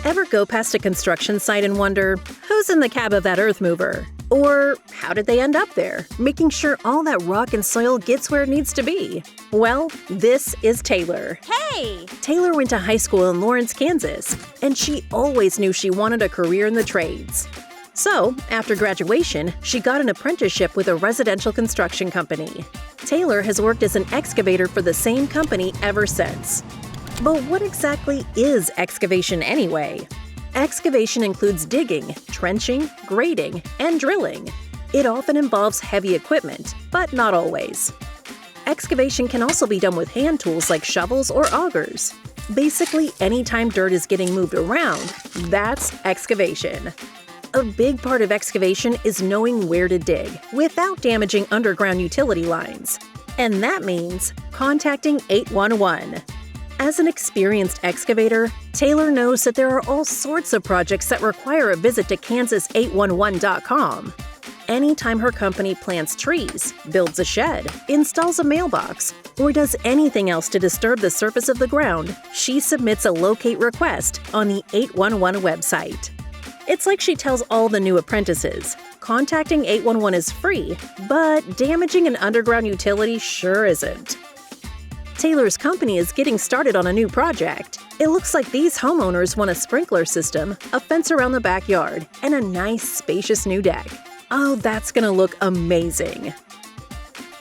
Ever go past a construction site and wonder, who's in the cab of that earth mover? Or how did they end up there, making sure all that rock and soil gets where it needs to be? Well, this is Taylor. Hey! Taylor went to high school in Lawrence, Kansas, and she always knew she wanted a career in the trades. So, after graduation, she got an apprenticeship with a residential construction company. Taylor has worked as an excavator for the same company ever since. But what exactly is excavation anyway? Excavation includes digging, trenching, grading, and drilling. It often involves heavy equipment, but not always. Excavation can also be done with hand tools like shovels or augers. Basically, anytime dirt is getting moved around, that's excavation. A big part of excavation is knowing where to dig without damaging underground utility lines. And that means contacting 811. As an experienced excavator, Taylor knows that there are all sorts of projects that require a visit to Kansas811.com. Anytime her company plants trees, builds a shed, installs a mailbox, or does anything else to disturb the surface of the ground, she submits a locate request on the 811 website. It's like she tells all the new apprentices, contacting 811 is free, but damaging an underground utility sure isn't. Taylor's company is getting started on a new project. It looks like these homeowners want a sprinkler system, a fence around the backyard, and a nice, spacious new deck. Oh, that's gonna look amazing!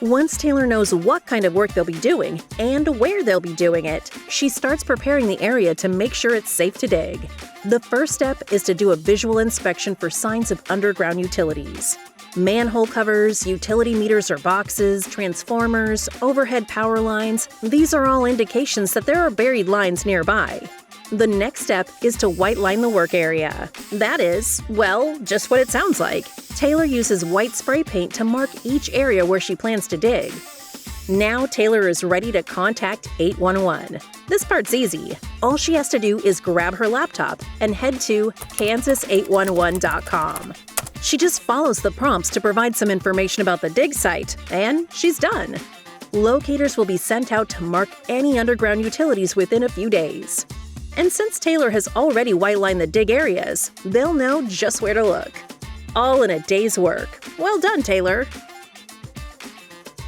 Once Taylor knows what kind of work they'll be doing and where they'll be doing it, she starts preparing the area to make sure it's safe to dig. The first step is to do a visual inspection for signs of underground utilities. Manhole covers, utility meters or boxes, transformers, overhead power lines – these are all indications that there are buried lines nearby. The next step is to white line the work area. That is, well, just what it sounds like. Taylor uses white spray paint to mark each area where she plans to dig. Now Taylor is ready to contact 811. This part's easy. All she has to do is grab her laptop and head to Kansas811.com. She just follows the prompts to provide some information about the dig site, and she's done. Locators will be sent out to mark any underground utilities within a few days. And since Taylor has already white-lined the dig areas, they'll know just where to look. All in a day's work. Well done, Taylor!